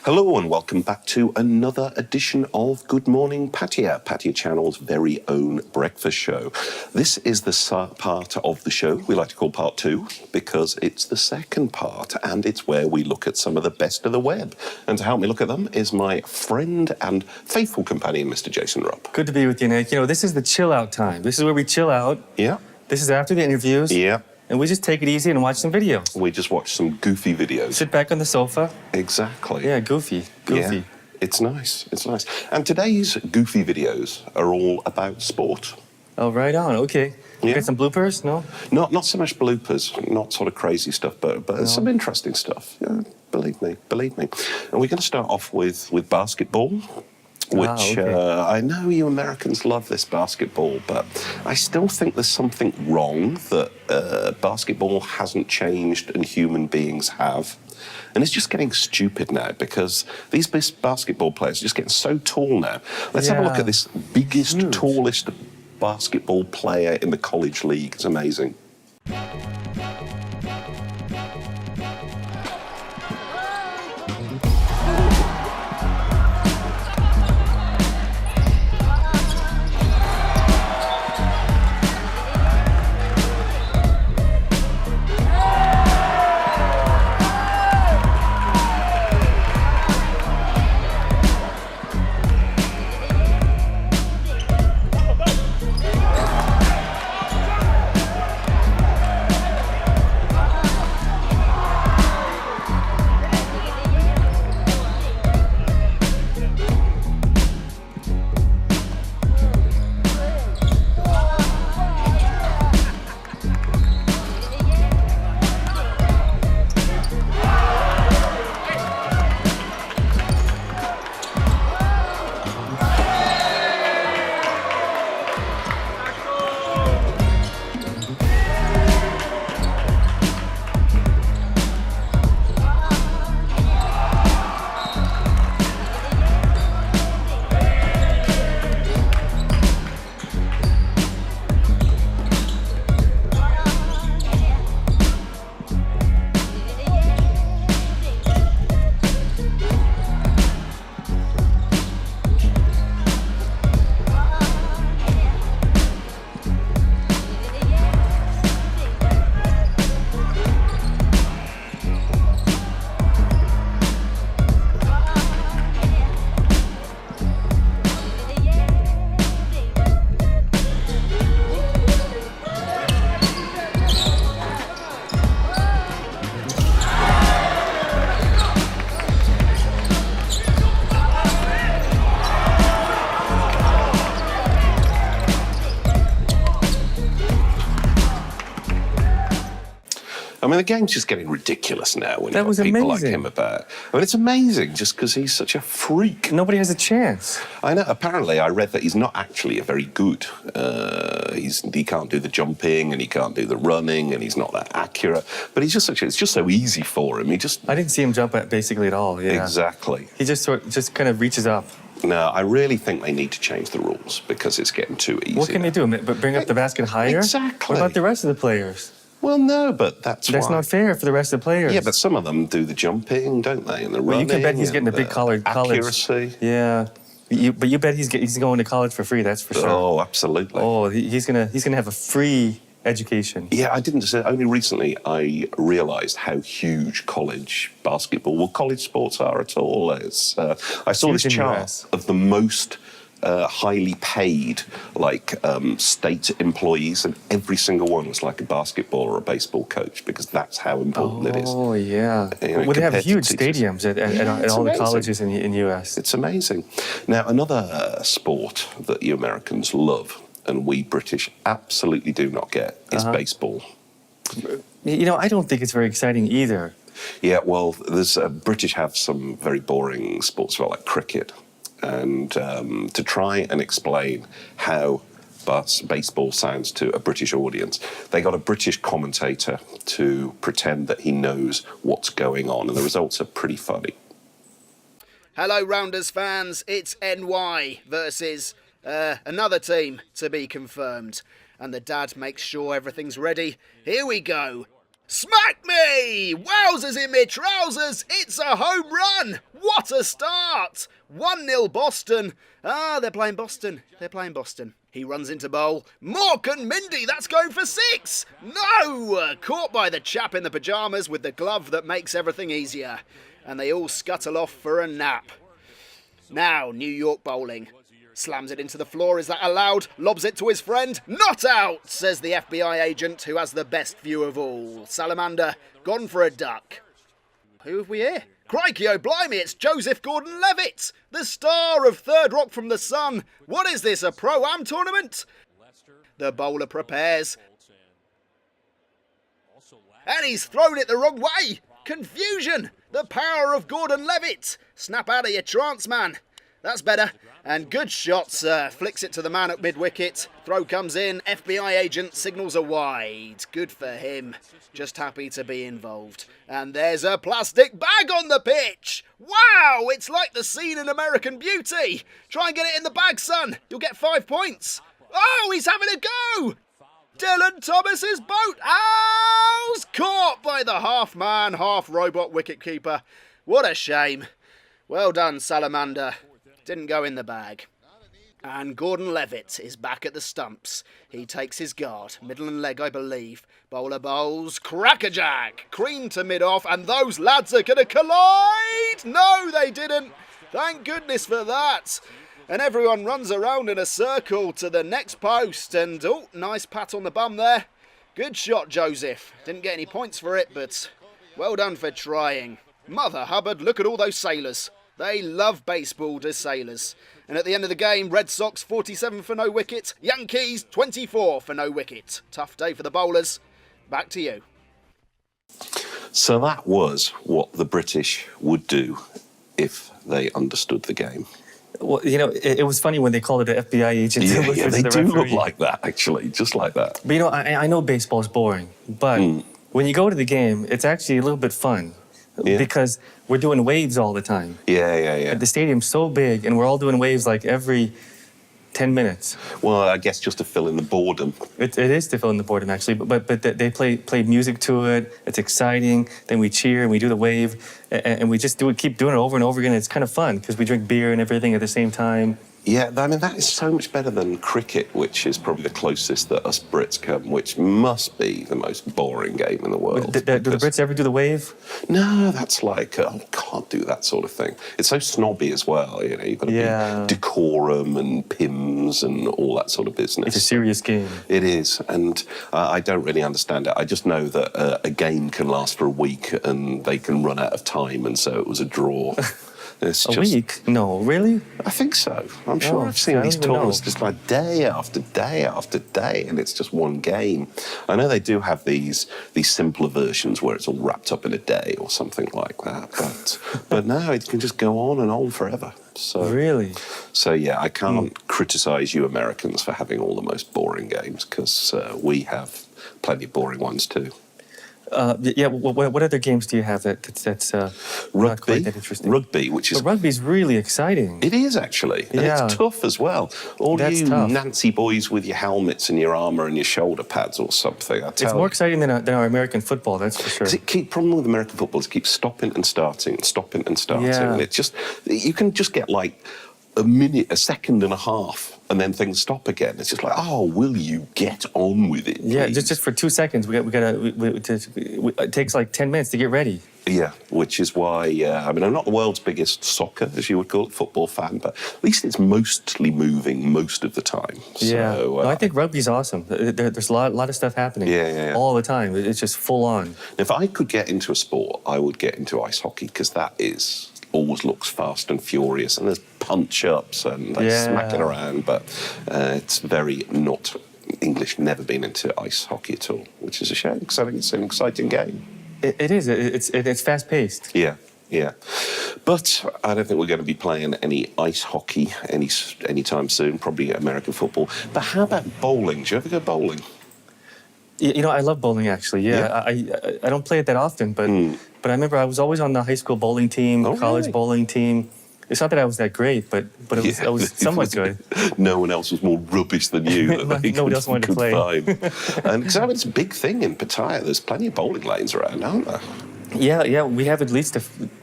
Hello and welcome back to another edition of Good Morning Pattaya, Pattaya Channel's very own breakfast show. This is the part of the show we like to call part two because it's the second part and it's where we look at some of the best of the web. And to help me look at them is my friend and faithful companion, Mr. Jason Rupp. Good to be with you, Nick. You know, this is the chill out time. This is where we chill out. Yeah. This is after the interviews. Yeah. And we just take it easy and watch some videos. We just watch some goofy videos. Sit back on the sofa. Exactly. Yeah, goofy. Yeah, it's nice. It's nice. And today's goofy videos are all about sport. Oh, right on. Okay. You Yeah. got some bloopers? No? Not so much bloopers, not sort of crazy stuff, but No. some interesting stuff. Yeah, believe me. And we're going to start off with basketball. Which okay. I know you Americans love this basketball, but I still think there's something wrong that basketball hasn't changed and human beings have. And it's just getting stupid now because these basketball players are just getting so tall now. Let's have a look at this biggest, Huge. tallest basketball player in the college league. It's amazing. I mean, the game's just getting ridiculous now when you've got people like him about. I mean, it's amazing just because he's such a freak. Nobody has a chance. I know. Apparently, I read that he's not actually a very good. He can't do the jumping and he can't do the running and he's not that accurate. But he's just it's just so easy for him. I didn't see him jump basically at all. Yeah. Exactly. He just kind of reaches up. No, I really think they need to change the rules because it's getting too easy. What can they do? But bring up the basket higher? Exactly. What about the rest of the players? Well, no, but that's not fair for the rest of the players. Yeah, but some of them do the jumping, don't they? And the running. Well, you can bet he's getting a big college. Accuracy. Yeah. But you bet he's going to college for free, that's for sure. Oh, absolutely. Oh, he's gonna have a free education. Yeah, I didn't say. Only recently I realised how huge college sports are at all. I saw this chart of the most highly paid state employees, and every single one was like a basketball or a baseball coach because that's how important it is. Oh yeah. Well, they have huge stadiums at all the colleges in the U.S. It's amazing. Now, another sport that you Americans love and we British absolutely do not get is baseball. You know, I don't think it's very exciting either. Yeah, well, there's British have some very boring sports like cricket. And to try and explain how baseball sounds to a British audience, they got a British commentator to pretend that he knows what's going on, and the results are pretty funny. Hello, Rounders fans. It's NY versus another team to be confirmed. And the dad makes sure everything's ready. Here we go. Smack me! Wowzers in me trousers! It's a home run! What a start! 1-0 Boston. Ah, they're playing Boston. They're playing Boston. He runs into bowl. Mork and Mindy, that's going for 6! No! Caught by the chap in the pyjamas with the glove that makes everything easier. And they all scuttle off for a nap. Now, New York bowling. Slams it into the floor, is that allowed? Lobs it to his friend. Not out, says the FBI agent who has the best view of all. Salamander, gone for a duck. Who have we here? Crikey, oh blimey, it's Joseph Gordon-Levitt, the star of Third Rock from the Sun. What is this, a Pro-Am tournament? The bowler prepares. And he's thrown it the wrong way. Confusion. The power of Gordon-Levitt. Snap out of your trance, man. That's better. And good shots. Flicks it to the man at mid-wicket. Throw comes in. FBI agent signals a wide. Good for him. Just happy to be involved. And there's a plastic bag on the pitch. Wow, it's like the scene in American Beauty. Try and get it in the bag, son. You'll get 5 points. Oh, he's having a go. Dylan Thomas's boat. Ow's caught by the half-man, half-robot wicket-keeper. What a shame. Well done, Salamander. Didn't go in the bag. And Gordon-Levitt is back at the stumps. He takes his guard. Middle and leg, I believe. Bowler bowls. Crackerjack. Cream to mid-off. And those lads are going to collide. No, they didn't. Thank goodness for that. And everyone runs around in a circle to the next post. And, oh, nice pat on the bum there. Good shot, Joseph. Didn't get any points for it, but well done for trying. Mother Hubbard, look at all those sailors. They love baseball, does sailors. And at the end of the game, Red Sox 47 for no wicket, Yankees 24 for no wicket. Tough day for the bowlers. Back to you. So that was what the British would do if they understood the game. Well, you know, it was funny when they called it an FBI agent. Yeah, they do look like that, actually, just like that. But, you know, I know baseball's boring, but when you go to the game, it's actually a little bit fun. Yeah. Because we're doing waves all the time. Yeah. The stadium's so big, and we're all doing waves like every 10 minutes. Well, I guess just to fill in the boredom. It is to fill in the boredom, actually. But they play music to it. It's exciting. Then we cheer and we do the wave, and we just keep doing it over and over again. It's kind of fun because we drink beer and everything at the same time. Yeah, I mean, that is so much better than cricket, which is probably the closest that us Brits come, which must be the most boring game in the world. Do the Brits ever do the wave? No, that's like, can't do that sort of thing. It's so snobby as well, you know, you've got to be decorum and pims and all that sort of business. It's a serious game. It is, and I don't really understand it. I just know that a game can last for a week and they can run out of time, and so it was a draw. It's a week? No, really? I think so. I'm sure I've seen these tournaments just like day after day after day, and it's just one game. I know they do have these simpler versions where it's all wrapped up in a day or something like that, but no, it can just go on and on forever. So really? So yeah, I can't criticise you Americans for having all the most boring games, because we have plenty of boring ones too. What other games do you have that's rugby, not quite that interesting? Rugby, which is... But rugby's really exciting. It is, actually. And it's tough as well. All you Nancy boys with your helmets and your armour and your shoulder pads or something. It's more exciting than our American football, that's for sure. The problem with American football is it keeps stopping and starting. Yeah. And it's just... You can just get like a minute, a second and a half, and then things stop again. It's just like, oh, will you get on with it, please? Yeah, just for 2 seconds. It takes like 10 minutes to get ready. Yeah, which is why, I mean, I'm not the world's biggest soccer, as you would call it, football fan, but at least it's mostly moving most of the time. Yeah, so, I think rugby's awesome. There's a lot of stuff happening all the time. It's just full on. If I could get into a sport, I would get into ice hockey, because that always looks fast and furious, and there's punch-ups and they smack it around, but it's very not English, never been into ice hockey at all, which is a shame, because I think it's an exciting game. It is. It's fast-paced. Yeah. But I don't think we're going to be playing any ice hockey anytime soon, probably American football. But how about bowling? Do you ever go bowling? You know, I love bowling, actually. I don't play it that often, but I remember I was always on the high school bowling team, college bowling team. It's not that I was that great, but it was, I was somewhat good. No one else was more rubbish than you. That they Nobody else wanted to play. find. And because it's a big thing in Pattaya. There's plenty of bowling lanes around, aren't there? Yeah, we have at least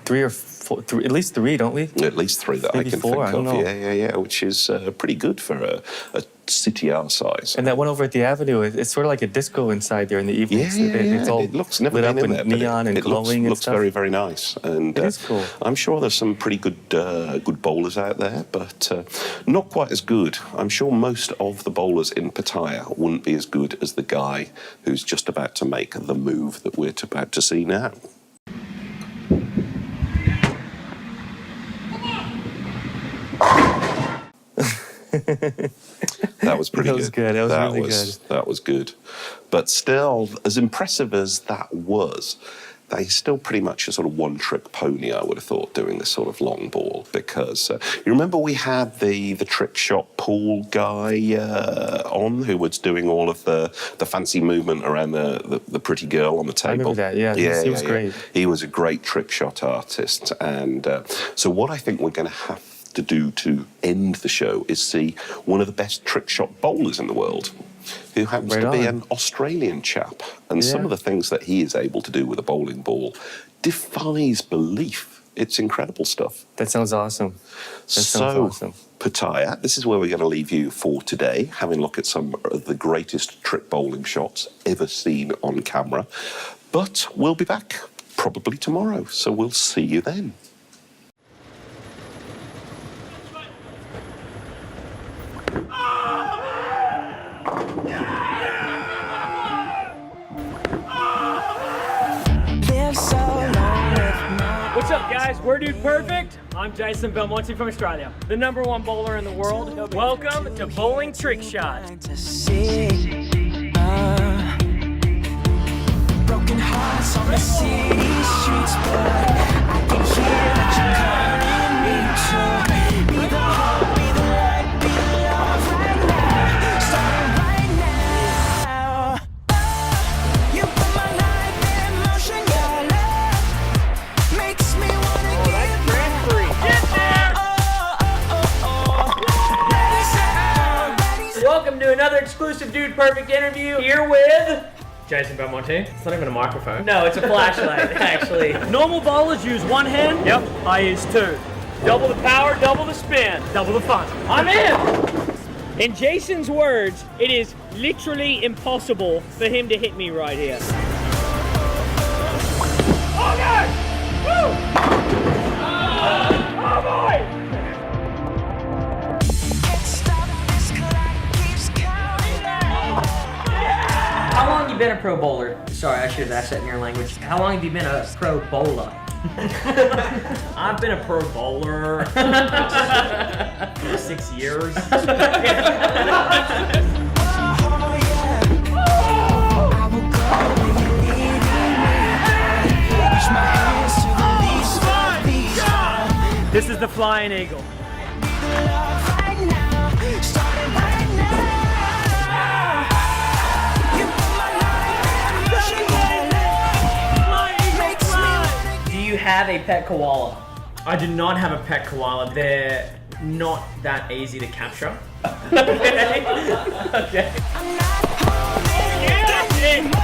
three or four, at least three, don't we? At least three that Maybe I can four, think I don't of. know. Yeah, which is pretty good for a city our size. And that one over at the Avenue, it's sort of like a disco inside there in the evenings. Yeah. It's all It looks never lit up been in with there, but neon and it glowing and looks stuff. very, very nice. And It is cool. I'm sure there's some pretty good bowlers out there, but not quite as good. I'm sure most of the bowlers in Pattaya wouldn't be as good as the guy who's just about to make the move that we're about to see now. That was pretty That was good. That was really good. That was good. But still, as impressive as that was, they still pretty much a sort of one-trick pony, I would have thought, doing this sort of long ball. Because you remember we had the trick shot pool guy on, who was doing all of the fancy movement around the pretty girl on the table. I remember that, yeah. He was great. He was a great trick shot artist. And so what I think we're going to have to do to end the show is see one of the best trick shot bowlers in the world, who happens to be an Australian chap. And some of the things that he is able to do with a bowling ball defies belief. It's incredible stuff. That sounds awesome. Pattaya, this is where we're going to leave you for today, having a look at some of the greatest trick bowling shots ever seen on camera. But we'll be back probably tomorrow, so we'll see you then. What's up, guys? We're Dude Perfect. I'm Jason Belmonte from Australia, the #1 bowler in the world. Welcome to Bowling Trick Shot. Broken hearts on the city streets, but I can hear that you're calling me to be the hope, be the light, be the love right now, starting right now. You put my life in motion, your love makes me wanna get Get there! Welcome to another exclusive Dude Perfect interview here with Jason Belmonte. It's not even a microphone. No, it's a flashlight, actually. Normal bowlers use one hand. Yep. I use two. Double the power, double the spin, double the fun. I'm in! In Jason's words, it is literally impossible for him to hit me right here. Oh, God! Woo! Oh, boy! How long have you been a pro bowler? Sorry, I should have asked that in your language. How long have you been a pro bowler? I've been a pro bowler for 6 years. This is the Flying Eagle. Do you have a pet koala? I do not have a pet koala. They're not that easy to capture. Okay. Okay.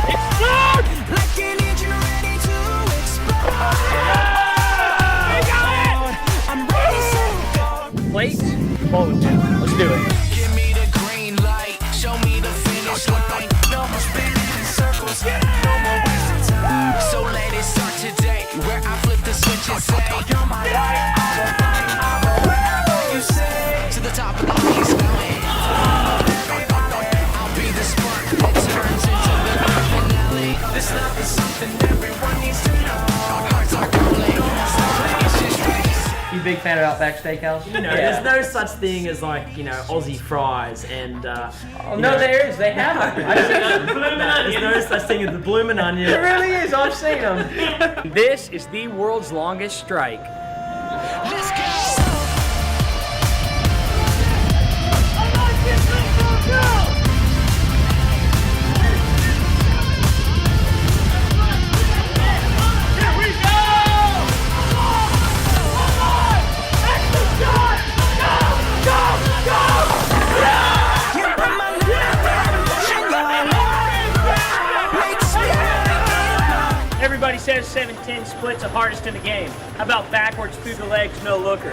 Explode! Like an engine ready to explode. I'm ready, set, go. Plate, bowling pin. Let's do it. Give me the green light, show me the finish line. No more spinning in circles, no more wasting time. So let it start today, where I flip the switch and say, you're my light, I'm a whatever you say. To the top of the East Mountain, I'll be the spark that turns into the finale. This love is something everyone needs to know. Hearts are calling, it's just race. You a big fan of Outback Steakhouse? You know, there's no such thing as like, you know, Aussie fries and. Oh, no, there is. They have them. I've seen them. There's no such thing as the bloomin' onion. It really is. I've seen them. This is the world's longest strike. Let's go. Here we go! Everybody says 7-10 splits are hardest in the game. How about backwards through the legs, no looker?